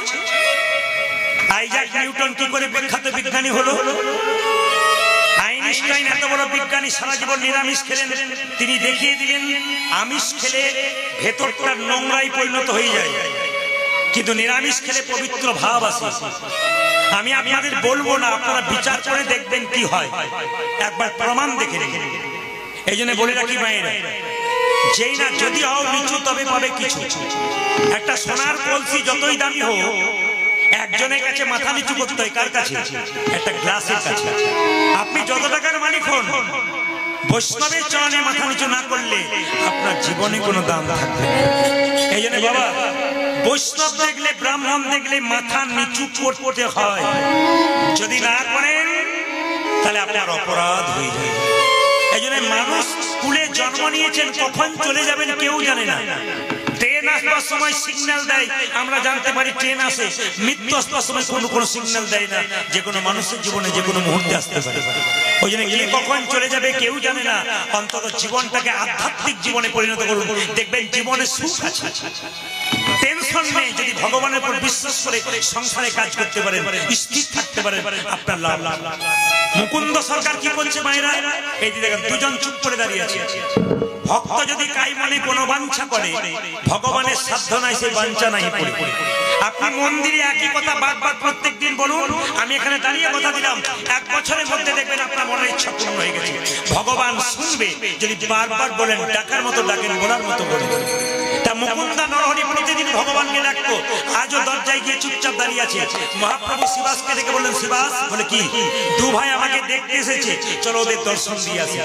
আইজাক নিউটন কি করে বিখ্যাত বিজ্ঞানী হলো? আইনস্টাইন এত বড় বিজ্ঞানী, সারা জীবন নিরামিষ খেলেন। তিনি দেখিয়ে দিলেন আমিষ খেলে ভেতরটা নোংরায় পরিণত হয়ে যায়, কিন্তু নিরামিষ খেলে পবিত্র ভাব আসে। আমি আপনাদের বলবো না, আপনারা বিচার করে দেখবেন কি হয়, একবার প্রমাণ দেখে নিন। এই জন্য বলে রাখি মায়েরা, যেই না যদি হও নিচু তবে পাবে কিছু। একটা সোনার কলসি যতই দামি হোক, একজনের কাছে মাথা নিচু করতে হয়। কার কাছে? একটা গ্লাসের কাছে। আপনি যত টাকার মালিক হন, বৈষ্ণবের চরণে মাথা নিচু না করলে আপনার জীবনে কোনো দাম থাকবে না। এই জন্য বাবা, বৈষ্ণব দেখলে, ব্রাহ্মণ দেখলে মাথা নিচু করতে হয়। যদি না করেন তাহলে আপনার অপরাধ হয়ে যায়। এই জন্য মানুষ কুলে জন্ম নিয়েছেন, কখন চলে যাবেন কেউ জানে না। ট্রেন আসবার সময় সিগন্যাল দেয়, আমরা জানতে পারি ট্রেন আসে। মৃত্যু আসবার সময় কোনো সিগন্যাল দেয় না, যে কোনো মানুষের জীবনে যে কোনো মুহূর্তে আসতে পারে। ওই জন্য কে কখন চলে যাবে কেউ জানে না। অন্তত জীবনটাকে আধ্যাত্মিক জীবনে পরিণত করুন, দেখবেন জীবনে সুখ আছে, টেনশন নেই। যদি ভগবানের উপর বিশ্বাস করে সংসারে কাজ করতে পারেন, স্থির থাকতে পারেন, আপনার লাভ। মুকুন্দ সরকার কি বলছে মায়েরা? এই যে দেখেন দুজন চুপ করে দাঁড়িয়ে আছে। ভক্ত যদি কাই মনে কোনো বাঞ্ছা করে, ভগবানের সাধ্য নাই সেই বাঞ্ছা নাই পড়ে। আপনি মন্দিরে একই কথা বারবার প্রত্যেক দিন বলুন, আমি এখানে দাঁড়িয়ে কথা দিলাম, 1 বছরের মধ্যে দেখবেন আপনার মনের ইচ্ছা পূর্ণ হয়ে গেছে। ভগবান শুনবে যদি বারবার বলেন, ডাকার মতো ডাকেন, বলার মতো বলেন। তা মুকুন্দা নরহরি প্রতিদিন ভগবানকে ডাকতো, আজও দরজায় গিয়ে চুপচাপ দাঁড়িয়ে আছে। মহাপ্রভু শিবাসকে দেখে বললেন, শিবাস বলে কি, 2 ভাই আমাকে দেখতে এসেছে, চলো ওদের দর্শন দিয়ে আসি,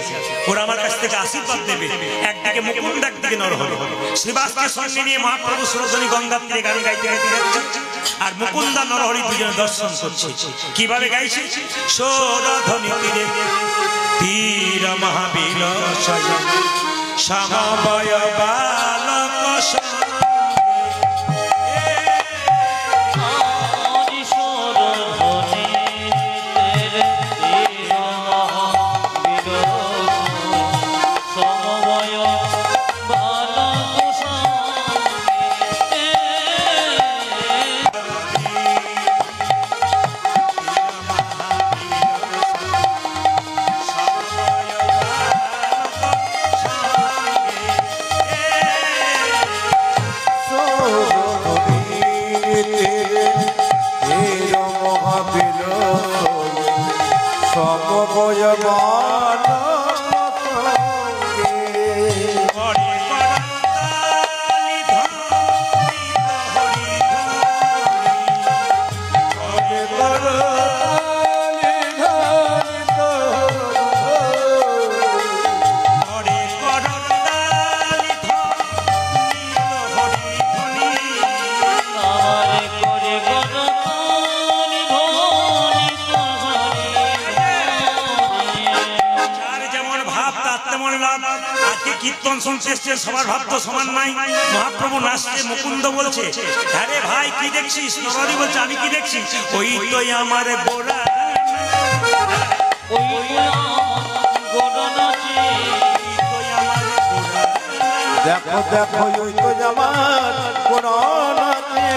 ওরা আমার কাছ থেকে আশীর্বাদ দেবে। একদিকে মুকুন্দ, একদিকে নরহরি। শিবাসকে সঙ্গে নিয়ে মহাপ্রভু সুরধনী গঙ্গার তীরে গান গাইতে গাইতে যাচ্ছে, আর মুকুন্দা নরহরি দুজনে দর্শন করছে। কিভাবে গাইছে? সুরধনী তীরে তীর মহাবীর সমবয় বালক আজকে কীর্তন শুনতে এসছে, সবার ভাব তো সমান নাই। মহাপ্রভু নাচছে, মুকুন্দ বলছে আরে ভাই কি দেখছিস? নরহরি বলছে আমি কি দেখছি? ওই তো আমার গোরা, ওই গোরা নাচে, দেখো দেখো ওই তো আমার গোরা নাচে।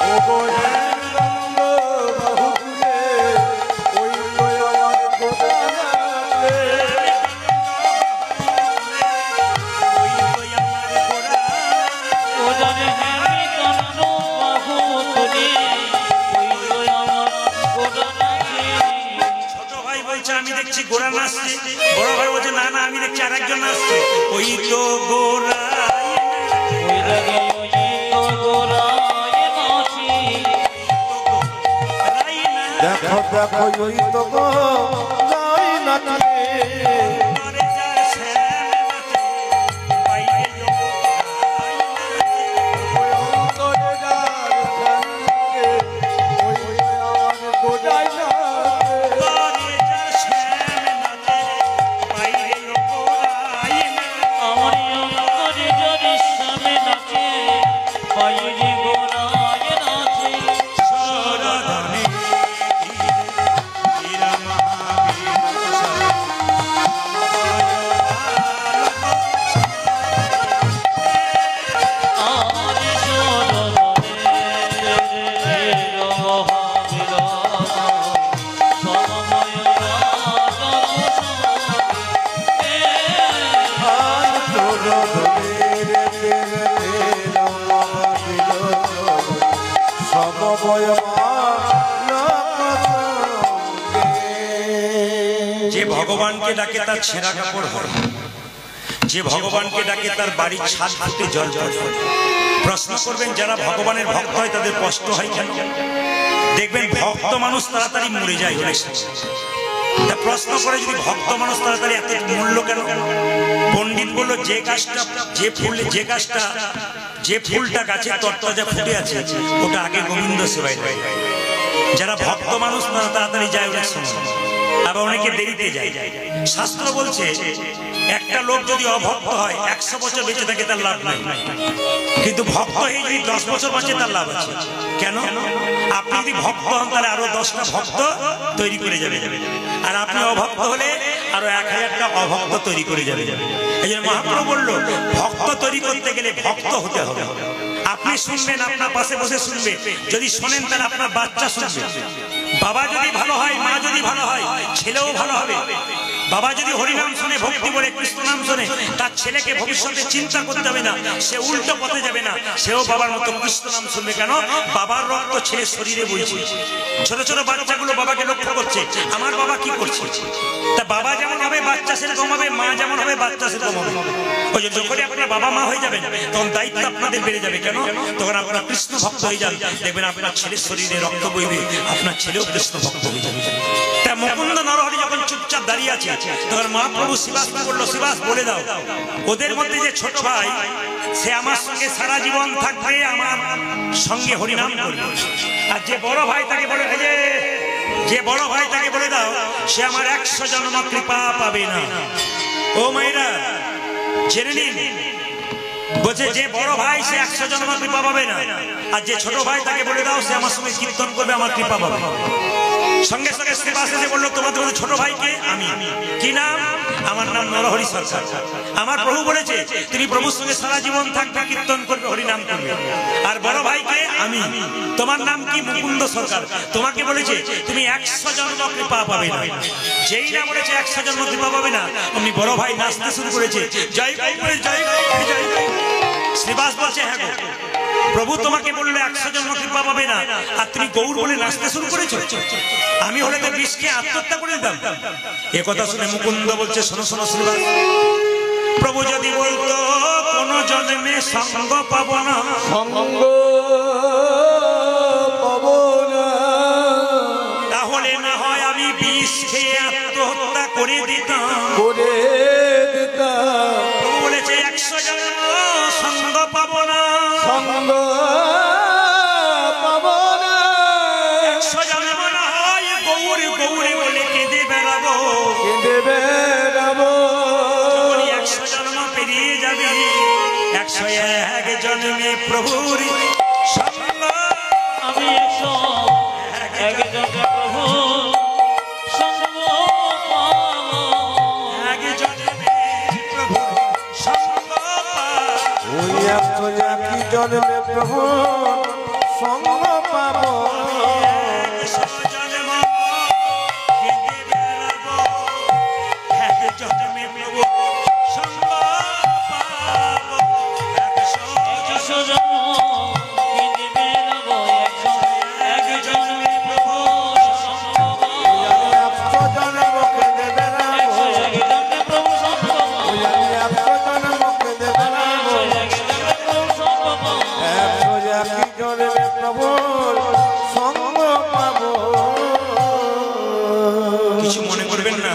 ও গোরা নন্দ বাহু তুলে, ওই তো আমার গোরা নাচে। ওরে হেমি কান্ন বাহু তুলে, ওই আমার গোরা নাচে। ছোট ভাই বলছে আমি দেখছি গোরা নাচছে, বড় ভাই বলছে না না আমি দেখছি আরেকজন নাচছে। ওই তো গোরা, ওই লাগে ওই তো গোরায় নাচে। দেখো দেখো ওই তো গোরাই নাচে। আমার অন্তরে যদি সামনে নাচে, বাইরে গোরায় নাচে। আমার সরদরে মহাবীর সমময় যে ভগবানকে ডাকে তার ছেঁড়া কাপড় হয়, যে ভগবানকে ডাকে তার বাড়ির ছাদ ফুটে জল পড়ে। প্রশ্ন করবেন যারা ভগবানের ভক্ত হয় তাদের কষ্ট হয় কেন? দেখবেন ভক্ত মানুষ তাড়াতাড়ি মরে যায়। তা প্রশ্ন করে যদি ভক্ত মানুষ তাড়াতাড়ি এত মূল্য কেন? পণ্ডিত বলল যে গাছটা যে ফুলটা গাছে তরতাজা ফুটে আছে ওটা আগে গোবিন্দ সেবায় দেয়। যারা ভক্ত মানুষ তারা তাড়াতাড়ি যায় অনেক সময়, আবার অনেকে দেরিতে যায়। শাস্ত্র বলছে একটা লোক যদি অভক্ত হয় 100 বছর বেঁচে থাকে তার লাভ নাই, কিন্তু ভক্ত হয়ে যদি 10 বছর বাঁচে তার লাভ আছে। কেন? আপনি যদি ভক্ত হন তাহলে আরো 10টা ভক্ত তৈরি করে যাবে, আর আপনি অভক্ত হলে আরো 1000টা অভক্ত তৈরি করে যাবে। এই জন্য মহাপ্রভু বলল ভক্ত তৈরি করতে গেলে ভক্ত হতে হবে। আপনি শুনবেন, আপনার পাশে বসে শুনবে, যদি শোনেন তাহলে আপনার বাচ্চা শুনবে। বাবা যদি ভালো হয়, মা যদি ভালো হয়, ছেলেও ভালো হবে। বাবা যদি হরিনাম শুনে, ভক্তি বলে, কৃষ্ণ নাম শুনে, তার ছেলেকে ভবিষ্যতে চিন্তা করতে হবে না, সে উল্টো পথে যাবে না, সেও বাবার মতো কৃষ্ণ নাম শুনবে। কেন? বাবার রক্ত ছেলের শরীরে বইছে। ছোট ছোট বাচ্চাগুলো বাবাকে লক্ষ্য করছে, আমার বাবা কি করছে। তা বাবা যেমন হবে বাচ্চা সেরকম হবে, মা যেমন হবে বাচ্চা সেরকম হবে। ওই জন্য যখন আপনার বাবা মা হয়ে যাবেন তখন দায়িত্ব আপনাদের বেড়ে যাবে। কেন? তখন আপনারা কৃষ্ণ ভক্ত হয়ে যান, দেখবেন আপনার ছেলের শরীরে রক্ত বইবে, আপনার ছেলেও কৃষ্ণ ভক্ত হয়ে যাবে। তা মুকুন্দ নরহরি যখন চুপচাপ দাঁড়িয়ে আছে তখন মহাপ্রভু শিবাসকে বলল, শিবাস বলে দাও ওদের মধ্যে যে ছোট ভাই সে আমার সঙ্গে সারা জীবন থাকবে, আমার সঙ্গে হরিনাম করবে। আর যে বড় ভাই তাকে বলে, যে বড় ভাই তাকে বলে দাও সে আমার 100 জন্ম কৃপা পাবে না। ও মায়েরা জেনে নিন, বলছে যে বড় ভাই সে 100 জন্ম কৃপা পাবে না, আর যে ছোট ভাই তাকে বলে দাও সে আমার সঙ্গে কীর্তন করবে, আমার কৃপা পাবে। সঙ্গে সঙ্গে শ্রীবাস এসে বললো তোমাদের মধ্যে ছোট ভাইকে আমি, কি নাম? আমার নাম নরহরি সরকার। আমার প্রভু বলেছে তুমি প্রভুর সঙ্গে সারা জীবন থাকবে, কীর্তন করবে, হরিনাম করবে। আর বড় ভাইকে আমি, তোমার নাম কি? মুকুন্দ সরকার। তোমাকে বলেছে তুমি 100 জন্ম কৃপা পাবে না। যেই না বলেছে 100 জন্ম কৃপা পাবে না, অমনি বড় ভাই নাচতে শুরু করেছে, জয় জয় জয় জয়। শ্রীবাস বলছে হ্যাঁ গো প্রভু তোমাকে বললে 100 জন্ম কৃপা পাবে না, আর তুমি গৌর বলে নাচতে শুরু করেছো। আমি হলে তো বিষকে আত্মহত্যা করে দিতাম। এ কথা শুনে মুকুন্দ বলছে শোনো শোনো শ্রীবাস, প্রভু যদি বলতো কোন জন্মে সঙ্গ পাব না, সঙ্গ পাবো না, তাহলে না হয় আমি বিষ খেয়ে আত্মহত্যা করে দিতাম। প্রভু বলেছে 100 জন্ম সঙ্গ পাবো না, সঙ্গ পাবো না, 100 জন্ম না হয় গৌর বেড়াবো। যখনই 100 জন্ম পেরিয়ে যাবে 101 জন্মে প্রভুর সঙ্গ আমি 101 জন্মে প্রভু সঙ্গ পাবো। 1 জন্মে প্রভুর সঙ্গ পাবো। ওই 101 জন্মে প্রভু সঙ্গ পাবো। 100 জন্ম কেঁদে বেড়াবো 1 জন্মে প্রভু সঙ্গ পাবো। 100 জন্ম কেঁদে বেড়াবো 101 জন্মে প্রভু সঙ্গ পাবো। 100 জন্ম কেঁদে বেড়াবো। 101 জন্মে প্রভু সঙ্গ পাবো। ওই 100 জন্ম কেঁদে বেড়াবো। 101 জন্মে প্রভু সঙ্গ পাবো। 101 জন্মে প্রভু সঙ্গ পাবো। কিছু মনে করবেন না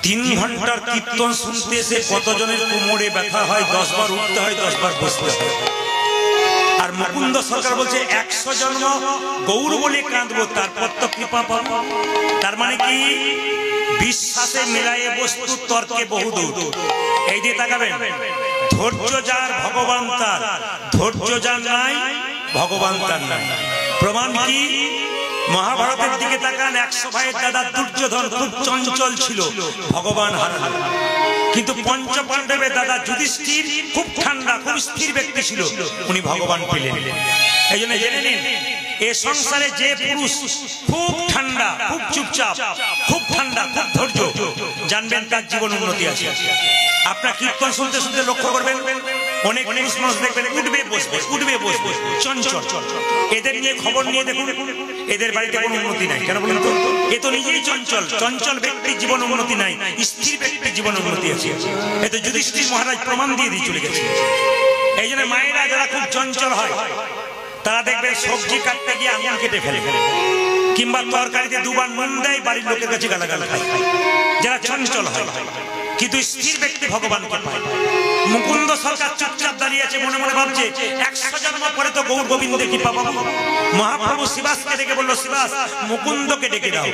3 ঘন্টার কীর্তন শুনতে এসে কতজনের কোমরে ব্যথা হয় 10 বার উঠতে হয় 10 বার বসতে হয়। আর মুকুন্দ সরকার বলছে 100 জন্ম গৌর বলে কাঁদবো তারপর তো কৃপা পাবো। তার মানে কি বিশ্বাসে মিলায়ে বস্তু তর্কে বহুদূর। এই দিয়ে তাকাবেন ধৈর্য যার ভগবান তার, ধৈর্য যার নাই ভগবান তার নাই। প্রমাণ কি মহাভারতের দিকে তাকান 100 ভাইয়ের দাদা দুর্যোধন খুব চঞ্চল ছিল ভগবান হারালেন। কিন্তু পঞ্চ পাণ্ডবের দাদা যুধিষ্ঠির খুব ঠান্ডা খুব স্থির ব্যক্তি ছিল, উনি ভগবান পেলেন। এই জন্য জেনে নিন এ সংসারে যে পুরুষ খুব ঠান্ডা খুব চুপচাপ খুব ঠান্ডা খুব ধৈর্য জানবেন তার জীবন উন্নতি আছে। আপনার কীর্তন শুনতে শুনতে লক্ষ্য করবেন অনেক পুরুষ মানুষ দেখবেন উঠবে বসবে চঞ্চল। এদের নিয়ে খবর নিয়ে দেখুন এদের বাড়িতে কোনো উন্নতি নাই। কেন বলুন তো? এ তো নিজেই চঞ্চল ব্যক্তির জীবন উন্নতি নাই, স্থির ব্যক্তির জীবন উন্নতি আছে। এ তো যুধিষ্ঠির মহারাজ প্রমাণ দিয়ে চলে গেছে। এই জন্য মায়েরা যারা খুব চঞ্চল হয় তারা দেখবে সবজি কাটতে গিয়ে আঙুল কেটে ফেলে, কিংবা তরকারিতে 2 বার নুন দেয়, বাড়ির লোকের কাছে গালাগাল খায়। যারা চঞ্চল হয় কিন্তু স্থির ব্যক্তি ভগবানকে পায়। মুকুন্দ সরকার চুপচাপ দাঁড়িয়ে আছে, মনে মনে ভাবছে 100 জন্ম পরে তো গৌর গোবিন্দে কি পাবো। মহাপ্রভু শিবাসকে ডেকে বলল শিবাস মুকুন্দকে ডেকে দাও।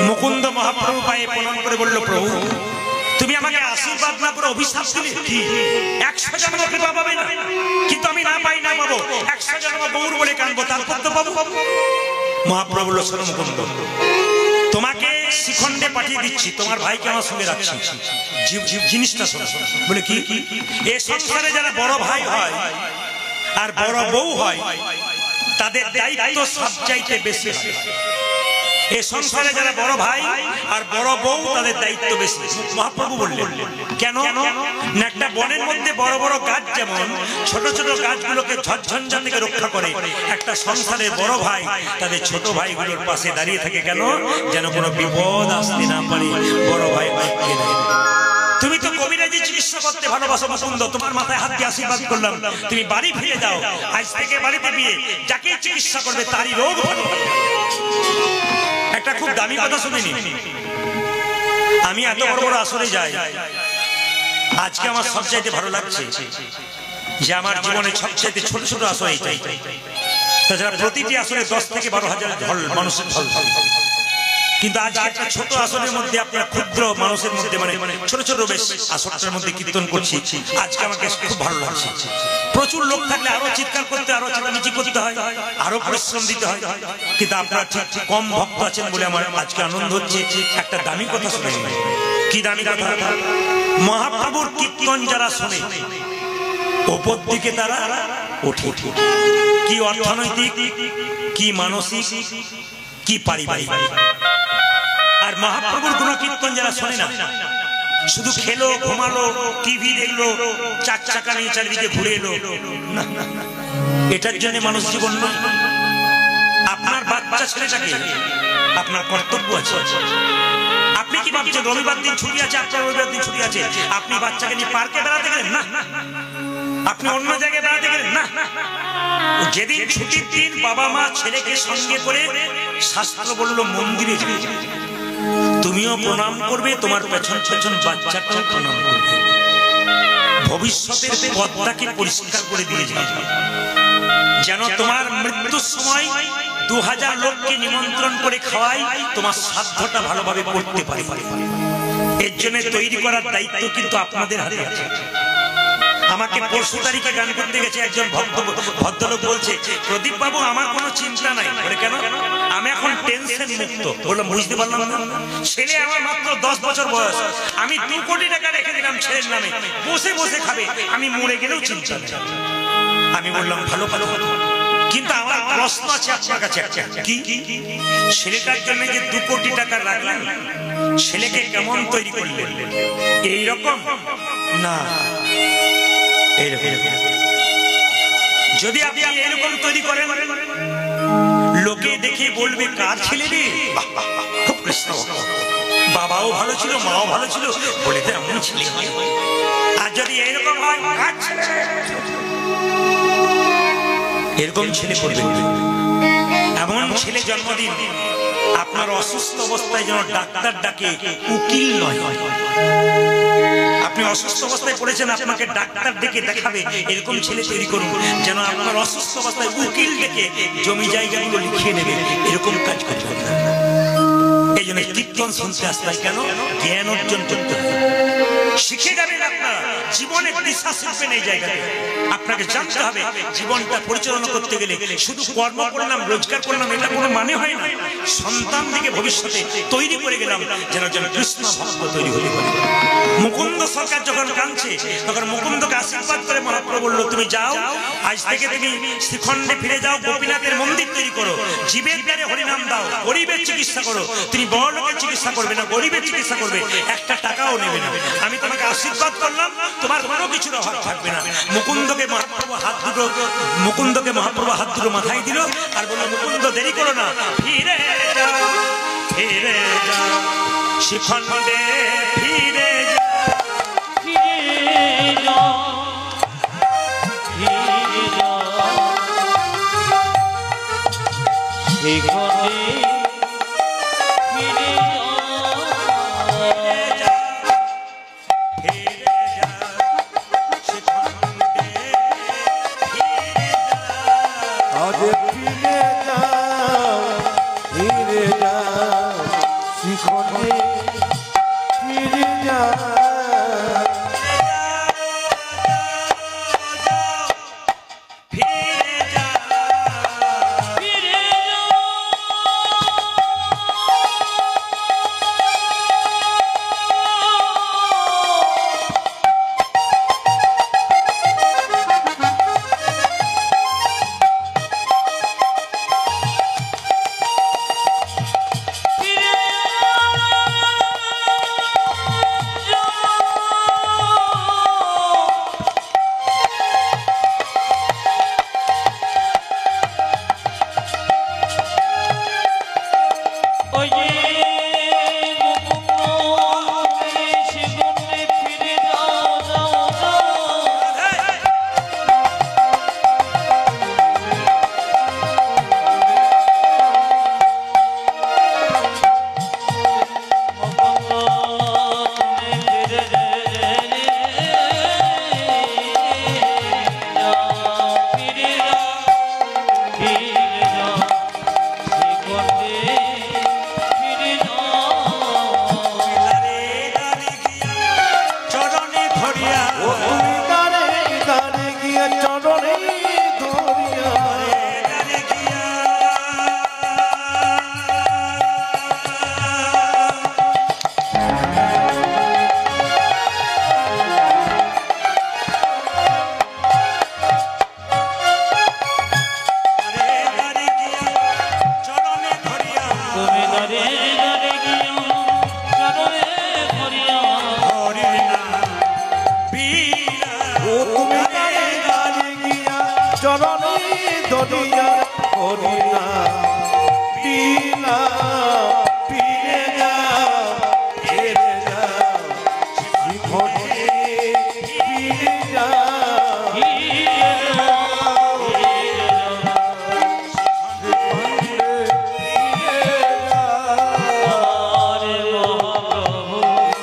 মুকুন্দ মহাপ্রভু পায়ে প্রণাম করে বলল প্রভু তুমি আমাকে আশীর্বাদ না করে অভিশাপ দিলে কি 100 জন্ম কৃপা পাবে না? কিন্তু আমি না পাই না পাবো 100 জন্ম গৌর বলে কাঁদবো তারপর তো পাবো। মহাপ্রভু বলল শোনো মুকুন্দ তোমাকে শিখণ্ডে পাঠিয়ে দিচ্ছি, তোমার ভাইকে আমার সঙ্গে রাখছি, জিনিসটা শোনো। বলে কি? এ সংসারে যারা বড় ভাই হয় আর বড় বউ হয় তাদের দায়িত্ব সবচাইতে বেশি। এ সংসারে যারা বড় ভাই আর বড় বউ তাদের দায়িত্ব বেশি। মহাপ্রভু বললেন কেন না? একটা বনের মধ্যে বড় বড় গাছ যেমন ছোট ছোট গাছগুলোকে ঝড়ঝঞ্ঝা থেকে রক্ষা করে, একটা সংসারের বড় ভাই তাদের ছোট ভাইগুলোর পাশে দাঁড়িয়ে থাকে। কেন? যেন কোনো বিপদ আসতে না পারে, বড় ভাই আটকে দেয়। তুমি তো কবিরাজি চিকিৎসা করতে ভালোবাসো মুকুন্দ, তোমার মাথায় হাত দিয়ে আশীর্বাদ করলাম তুমি বাড়ি ফিরে যাও। আজ থেকে বাড়িতে গিয়ে যাকে চিকিৎসা করবে তারই রোগ ভালো হবে। একটা খুব দামি কথা শুনিনি, আমি এত বড় বড় আসরে যাই, আজকে আমার সবচাইতে ভালো লাগছে যে আমার জীবনে সবচাইতে ছোট ছোট আসরে চাই। তাছাড়া প্রতিটি আসরে 10 থেকে 12,000 মানুষের ঢল থাকে, কিন্তু আজ একটা ছোট আসনের মধ্যে আপনার ক্ষুদ্র মানুষের মধ্যে মানে ছোট ছোট বেশ আসরটার মধ্যে কীর্তন করছি। আজকে আমাকে খুব ভালো লাগছে। প্রচুর লোক থাকলে আরো চিৎকার করতে, আরো চেঁচামেচি করতে হয়, আরো পরিশ্রম দিতে হয়, কিন্তু আপনারা ঠিক কম ভক্ত আছেন বলে আমার আজকে আনন্দ হচ্ছে। একটা দামি কথা শুনে, কি দামি কথা? মহাপ্রভুর কীর্তন যারা শোনে ওপর দিকে তারা ওঠে। কি অর্থনৈতিক, কি মানসিক, কি পারিবারিক। আর মহাপ্রভুর গুণ কীর্তন যারা শোনে না, শুধু খেলো ঘুমালো টিভি দেখলো 4 চাকা নিয়ে চারিদিকে ঘুরে এলো, এটার জন্য মানুষ জীবন নয়। আপনার বাচ্চা ছেলেটাকে আপনার কর্তব্য আছে। আপনি কি ভাবছেন রবিবার দিন ছুটি আছে, আপনার রবিবার দিন ছুটি আছে, আপনি বাচ্চাকে নিয়ে পার্কে বেড়াতে গেলেন না, আপনি অন্য জায়গায় বেড়াতে গেলেন না। যেদিন ছুটির দিন বাবা মা ছেলেকে সঙ্গে করে শাস্ত্র বলল মন্দিরে যাবে, তুমিও প্রণাম করবে, তোমার পেছন পেছন বাচ্চাটাও প্রণাম করবে। ভবিষ্যতের পথটাকে পরিষ্কার করে দিয়ে যাবে, যেন তোমার মৃত্যুর সময় 2000 লোককে নিমন্ত্রণ করে খাওয়াই, তোমার সাধ্যটা ভালোভাবে করতে পারে। এর জন্য তৈরি করার দায়িত্ব কিন্তু আপনাদের হাতে আছে। আমাকে 25 তারিখে গান করতে গেছে একজন ভদ্রলোক, বলছে প্রদীপ বাবু আমার কোনো চিন্তা নাই। বলে কেন? আমি এখন টেনশন মুক্ত। বললাম বুঝতে পারলাম না। ছেলে আমার মাত্র 10 বছর বয়স, আমি 2 কোটি টাকা রেখে দিলাম ছেলের নামে, বসে বসে খাবে, আমি মরে গেলেও চিন্তা নেই। আমি বললাম ভালো ভালো, কিন্তু আমার প্রশ্ন আছে আপনার কাছে একটা, কি ছেলেটার জন্য যে 2 কোটি টাকা রাখলেন, ছেলেকে কেমন তৈরি করলেন? এইরকম না, যদি আপনি এরকম তৈরি করেন, লোকে দেখে বলবে কার ছেলে রে, খুব কৃষ্ণ, বাবাও ভালো ছিল, মাও ভালো ছিল, বলে তো এমন ছেলে। আর যদি এরকম হয়, এরকম ছেলে করবেন। এমন ছেলে জন্মদিন আপনার অসুস্থ অবস্থায় যেন ডাক্তার ডাকে, উকিল নয়। আপনি অসুস্থ অবস্থায় পড়েছেন, আপনাকে ডাক্তার ডেকে দেখাবে, এরকম ছেলে তৈরি করুন যেন আপনার অসুস্থ অবস্থায় উকিল ডেকে জমি জায়গাগুলো লিখিয়ে নেবে, এরকম কাজ করবেন না। এই জন্য কীর্তন শুনতে আসতে কেন? জ্ঞান অর্জন করতে হবে, শিখে যাবেন আপনারা, জীবনে দিশা শিখবেন। এই জায়গায় আপনাকে জানতে হবে জীবনটা পরিচালনা করতে গেলে শুধু কর্ম করলাম, রোজগার করলাম, এটা কোনো মানে হয় না। সন্তান থেকে ভবিষ্যতে তৈরি করে গেলাম যেন যেন কৃষ্ণ ভক্ত তৈরি হতে পারে। মুকুন্দ সরকার যখন কাঁদছে, তখন মুকুন্দকে আশীর্বাদ করে মহাপ্রভু বলল, তুমি যাও, আজ থেকে তুমি শ্রীখণ্ডে ফিরে যাও, গোপীনাথের মন্দির তৈরি করো, জীবের দ্বারে হরিনাম দাও, গরিবের চিকিৎসা করো। তুমি বড় লোকের চিকিৎসা করবে না, গরিবের চিকিৎসা করবে, একটা টাকাও নেবে না। আমি তোমাকে আশীর্বাদ করলাম, তোমার কোনো কিছুর অভাব থাকবে না। মুকুন্দকে মহাপ্রভু হাত দুটো মাথায় দিল আর বলল, মুকুন্দ দেরি করো না, ফিরে যাও, ফিরে যাও, শ্রীখণ্ডে ফিরে যাও, ফিরে যাও, ফিরে যাও, শ্রীখণ্ডে ফিরে যাও, ফিরে যাও, শ্রীখণ্ডে ফিরে যাও, আজ ফিরে যাও, ফিরে যাও, শ্রীখণ্ডে ফিরে যাও। ফিরে যাও, ফিরে যাও। চরণে দরিয়া হরিনা পিলা পিরে যাও ফিরে যাও শ্রীখণ্ডে ফিরে যাও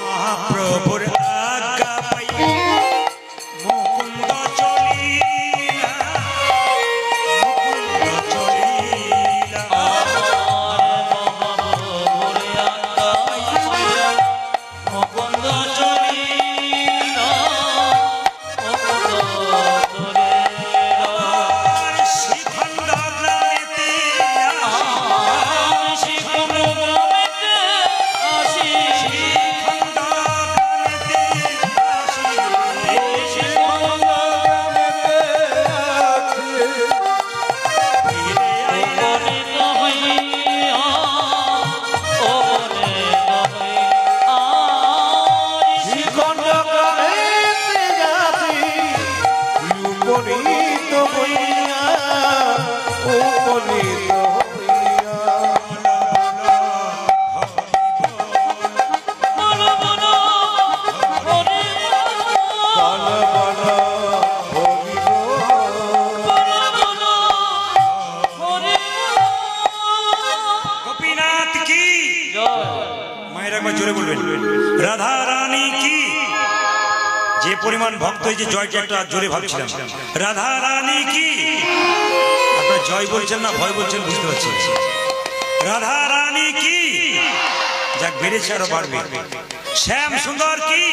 মহাপ্রভুর আজ্ঞা পাই মুকুন্দ চলিলা, মুকুন্দ চলিলা। উপনীত হইয়া উপনীত হইয়া বলো বলো হরি বল বল হরি বল। বলো বলো হরি গোপীনাথ কি জয় মায়ের একবার জোরে বলবেন রাধা রানী কি যে পরিমাণ ভক্ত হয়েছে জয়টা একটা জোরে ভাবছিলাম রাধা রানী কি আপনারা জয় বলছেন না ভয় বলছেন বুঝতে পারছি রাধা রানী কি যাক বেড়েছে আরো বাড়বে শ্যাম সুন্দর কি